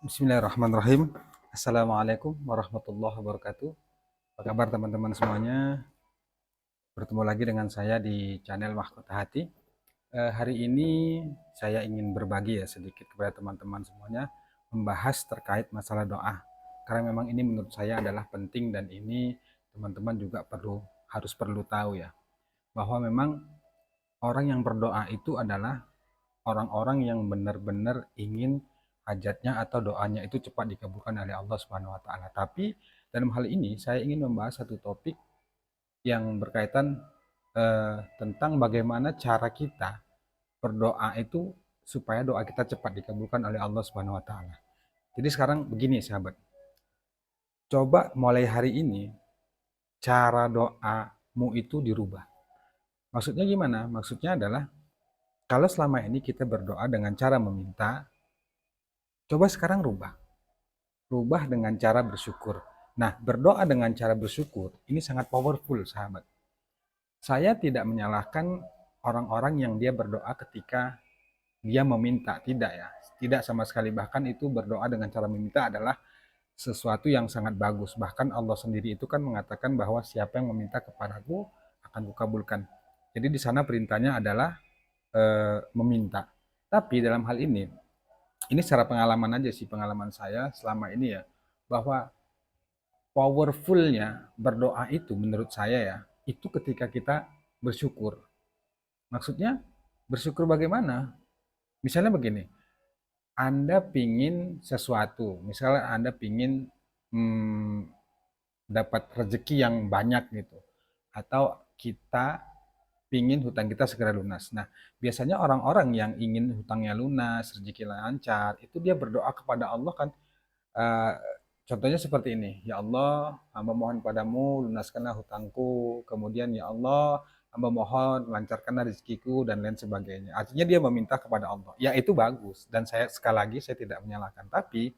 Bismillahirrahmanirrahim. Assalamualaikum warahmatullahi wabarakatuh. Apa kabar teman-teman semuanya? Bertemu lagi dengan saya di channel Mahkota Hati. Hari ini saya ingin berbagi ya sedikit kepada teman-teman semuanya membahas terkait masalah doa. Karena memang ini menurut saya adalah penting dan ini teman-teman juga harus perlu tahu ya. Bahwa memang orang yang berdoa itu adalah orang-orang yang benar-benar ingin hajatnya atau doanya itu cepat dikabulkan oleh Allah Subhanahu wa taala. Tapi dalam hal ini saya ingin membahas satu topik yang berkaitan tentang bagaimana cara kita berdoa itu supaya doa kita cepat dikabulkan oleh Allah Subhanahu wa taala. Jadi sekarang begini sahabat. Coba mulai hari ini cara doamu itu dirubah. Maksudnya gimana? Maksudnya adalah kalau selama ini kita berdoa dengan cara meminta, coba sekarang rubah. Rubah dengan cara bersyukur. Nah, berdoa dengan cara bersyukur ini sangat powerful, sahabat. Saya tidak menyalahkan orang-orang yang dia berdoa ketika dia meminta, tidak ya. Tidak sama sekali, bahkan itu berdoa dengan cara meminta adalah sesuatu yang sangat bagus. Bahkan Allah sendiri itu kan mengatakan bahwa siapa yang meminta kepadaku akan kukabulkan. Jadi di sana perintahnya adalah meminta. Tapi dalam hal ini secara pengalaman aja sih, pengalaman saya selama ini ya, bahwa powerfulnya berdoa itu menurut saya ya, itu ketika kita bersyukur. Maksudnya bersyukur bagaimana? Misalnya begini, Anda pingin sesuatu, misalnya Anda pingin hmm, dapat rezeki yang banyak gitu, atau kita pingin hutang kita segera lunas. Nah, biasanya orang-orang yang ingin hutangnya lunas, rezeki lancar, itu dia berdoa kepada Allah kan. Eh, Contohnya seperti ini, ya Allah, hamba mohon padamu, lunaskanlah hutangku. Kemudian, ya Allah, hamba mohon, lancarkanlah rezekiku, dan lain sebagainya. Artinya dia meminta kepada Allah. Ya, itu bagus. Dan saya sekali lagi, saya tidak menyalahkan. Tapi,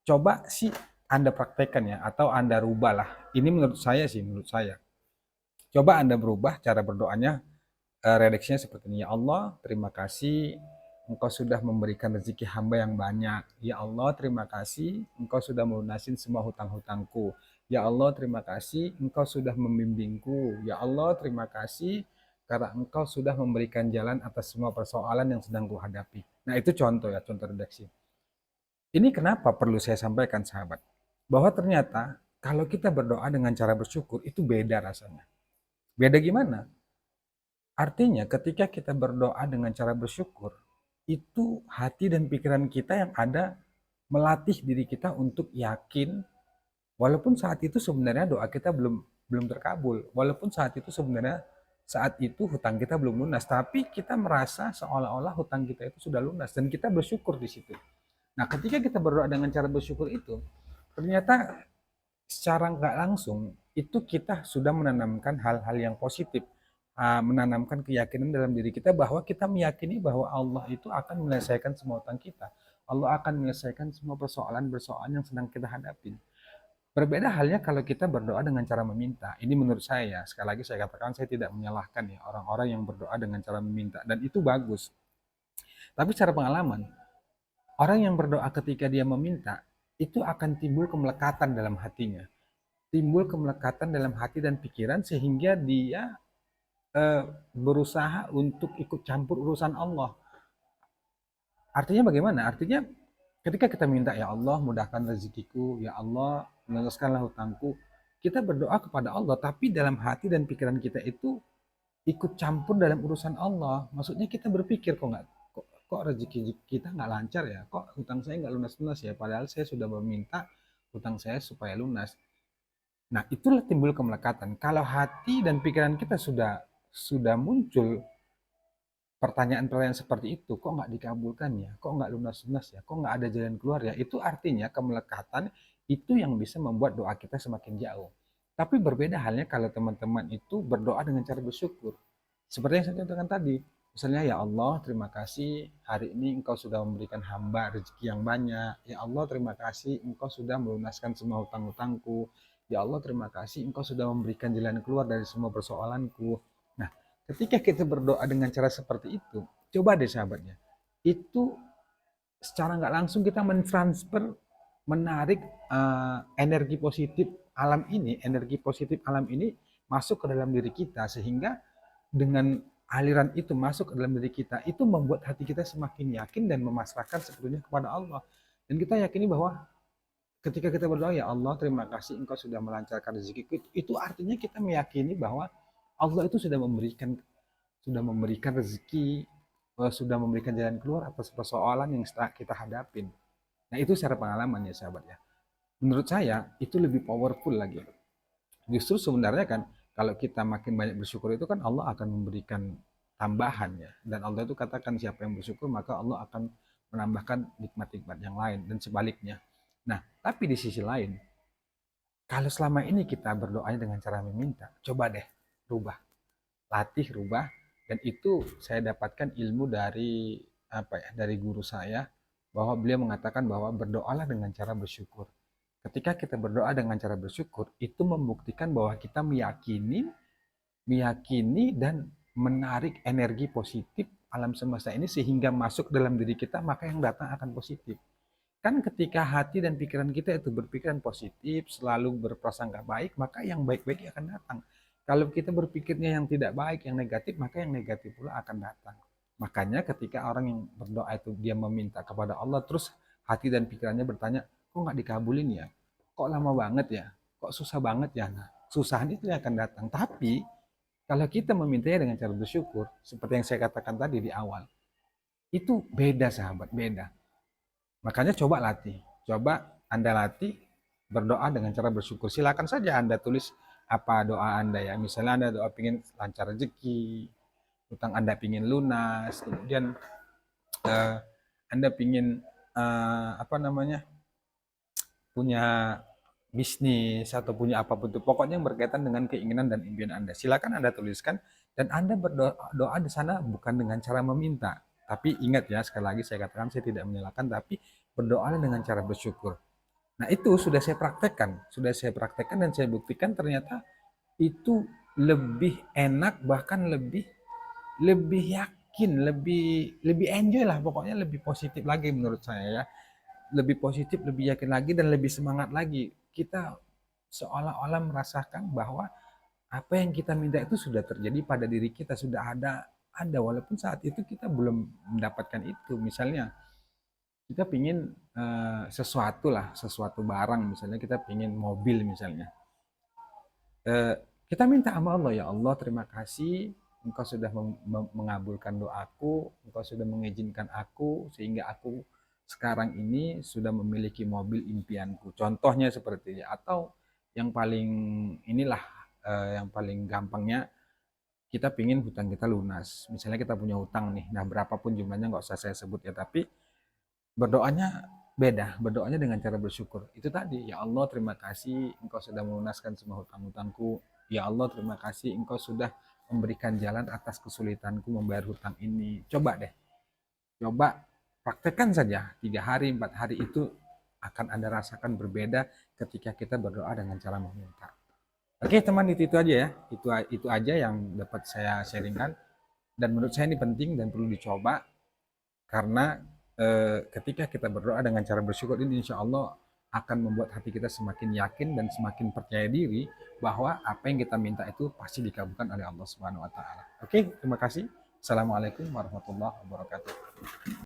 coba sih Anda praktekkan ya, atau Anda rubahlah. Ini menurut saya sih, menurut saya. Coba Anda berubah cara berdoanya, redaksinya seperti ini. Ya Allah, terima kasih Engkau sudah memberikan rezeki hamba yang banyak. Ya Allah, terima kasih Engkau sudah melunasin semua hutang-hutangku. Ya Allah, terima kasih Engkau sudah membimbingku. Ya Allah, terima kasih karena Engkau sudah memberikan jalan atas semua persoalan yang sedang kuhadapi. Nah, itu contoh ya, contoh redaksi. Ini kenapa perlu saya sampaikan, sahabat? Bahwa ternyata kalau kita berdoa dengan cara bersyukur, itu beda rasanya. Beda gimana? Artinya ketika kita berdoa dengan cara bersyukur, itu hati dan pikiran kita yang ada melatih diri kita untuk yakin walaupun saat itu sebenarnya doa kita belum belum terkabul, walaupun saat itu hutang kita belum lunas, tapi kita merasa seolah-olah hutang kita itu sudah lunas dan kita bersyukur di situ. Nah, ketika kita berdoa dengan cara bersyukur itu, ternyata secara nggak langsung itu kita sudah menanamkan hal-hal yang positif, menanamkan keyakinan dalam diri kita bahwa kita meyakini bahwa Allah itu akan menyelesaikan semua utang kita. Allah akan menyelesaikan semua persoalan-persoalan yang sedang kita hadapi. Berbeda halnya kalau kita berdoa dengan cara meminta. Ini menurut saya, sekali lagi saya katakan saya tidak menyalahkan ya orang-orang yang berdoa dengan cara meminta dan itu bagus. Tapi secara pengalaman, orang yang berdoa ketika dia meminta itu akan timbul kemelekatan dalam hatinya, timbul kemelekatan dalam hati dan pikiran sehingga dia eh, berusaha untuk ikut campur urusan Allah. Artinya bagaimana? Artinya ketika kita minta, ya Allah mudahkan rezekiku, ya Allah luluskanlah hutangku, kita berdoa kepada Allah, tapi dalam hati dan pikiran kita itu ikut campur dalam urusan Allah. Maksudnya kita berpikir kok rezeki kita nggak lancar ya, kok hutang saya nggak lunas-lunas ya, padahal saya sudah meminta hutang saya supaya lunas. Nah, itulah timbul kemelekatan. Kalau hati dan pikiran kita sudah muncul pertanyaan-pertanyaan seperti itu, kok nggak dikabulkan ya, kok nggak lunas-lunas ya, kok nggak ada jalan keluar ya, itu artinya kemelekatan itu yang bisa membuat doa kita semakin jauh. Tapi berbeda halnya kalau teman-teman itu berdoa dengan cara bersyukur. Seperti yang saya contohkan tadi, misalnya ya Allah terima kasih hari ini engkau sudah memberikan hamba rezeki yang banyak. Ya Allah terima kasih engkau sudah melunaskan semua hutang-hutangku. Ya Allah terima kasih engkau sudah memberikan jalan keluar dari semua persoalanku. Nah, ketika kita berdoa dengan cara seperti itu, coba deh sahabatnya, itu secara nggak langsung kita mentransfer, menarik energi positif alam ini, masuk ke dalam diri kita, sehingga dengan aliran itu masuk ke dalam diri kita, itu membuat hati kita semakin yakin dan memasrahkan sepenuhnya kepada Allah. Dan kita yakini bahwa ketika kita berdoa, ya Allah terima kasih engkau sudah melancarkan rezekiku, itu artinya kita meyakini bahwa Allah itu sudah memberikan rezeki, sudah memberikan jalan keluar atas persoalan yang kita hadapin. Nah itu secara pengalaman ya sahabat ya. Menurut saya itu lebih powerful lagi. Justru sebenarnya kan kalau kita makin banyak bersyukur itu kan Allah akan memberikan tambahan ya. Dan Allah itu katakan siapa yang bersyukur maka Allah akan menambahkan nikmat-nikmat yang lain dan sebaliknya. Nah, tapi di sisi lain, kalau selama ini kita berdoanya dengan cara meminta, coba deh rubah, latih rubah. Dan itu saya dapatkan ilmu dari apa ya, dari guru saya, bahwa beliau mengatakan bahwa berdoalah dengan cara bersyukur. Ketika kita berdoa dengan cara bersyukur, itu membuktikan bahwa kita meyakini dan menarik energi positif alam semesta ini sehingga masuk dalam diri kita, maka yang datang akan positif. Kan ketika hati dan pikiran kita itu berpikiran positif, selalu berprasangka baik, maka yang baik-baik akan datang. Kalau kita berpikirnya yang tidak baik, yang negatif, maka yang negatif pula akan datang. Makanya ketika orang yang berdoa itu dia meminta kepada Allah, terus hati dan pikirannya bertanya, kok nggak dikabulin ya? Kok lama banget ya? Kok susah banget ya? Nah, susahan itu yang akan datang. Tapi kalau kita memintanya dengan cara bersyukur, seperti yang saya katakan tadi di awal, itu beda sahabat, beda. Makanya coba latih. Coba Anda latih berdoa dengan cara bersyukur. Silakan saja Anda tulis apa doa Anda ya. Misalnya Anda doa pingin lancar rezeki, utang Anda pingin lunas, kemudian eh, Anda pingin apa namanya, punya bisnis atau punya apapun itu. Pokoknya yang berkaitan dengan keinginan dan impian Anda. Silakan Anda tuliskan dan Anda berdoa di sana bukan dengan cara meminta. Tapi ingat ya, sekali lagi saya katakan saya tidak menyalahkan, tapi berdoa dengan cara bersyukur. Nah itu sudah saya praktekkan dan saya buktikan ternyata itu lebih enak, bahkan lebih lebih yakin, lebih lebih enjoy lah, pokoknya lebih positif lagi menurut saya ya. Lebih positif, lebih yakin lagi dan lebih semangat lagi. Kita seolah-olah merasakan bahwa apa yang kita minta itu sudah terjadi pada diri kita, sudah ada walaupun saat itu kita belum mendapatkan itu. Misalnya kita pingin sesuatu lah, sesuatu barang, misalnya kita pingin mobil misalnya. Eh, kita minta sama Allah, ya Allah terima kasih Engkau sudah mengabulkan doaku, Engkau sudah mengizinkan aku sehingga aku sekarang ini sudah memiliki mobil impianku. Contohnya seperti itu. Atau yang paling inilah, yang paling gampangnya, kita pingin hutang kita lunas. Misalnya kita punya hutang nih, nah berapapun jumlahnya nggak usah saya sebut ya, tapi berdoanya beda, berdoanya dengan cara bersyukur. Itu tadi, ya Allah terima kasih Engkau sudah melunaskan semua hutang-hutangku. Ya Allah terima kasih Engkau sudah memberikan jalan atas kesulitanku membayar hutang ini. Coba deh, coba praktekkan saja 3 hari, 4 hari, itu akan Anda rasakan berbeda ketika kita berdoa dengan cara meminta. Oke teman, itu aja ya. Itu aja yang dapat saya sharingkan. Dan menurut saya ini penting dan perlu dicoba. Karena ketika kita berdoa dengan cara bersyukur ini, insya Allah akan membuat hati kita semakin yakin dan semakin percaya diri bahwa apa yang kita minta itu pasti dikabulkan oleh Allah Subhanahu wa taala. Oke, terima kasih. Assalamualaikum warahmatullahi wabarakatuh.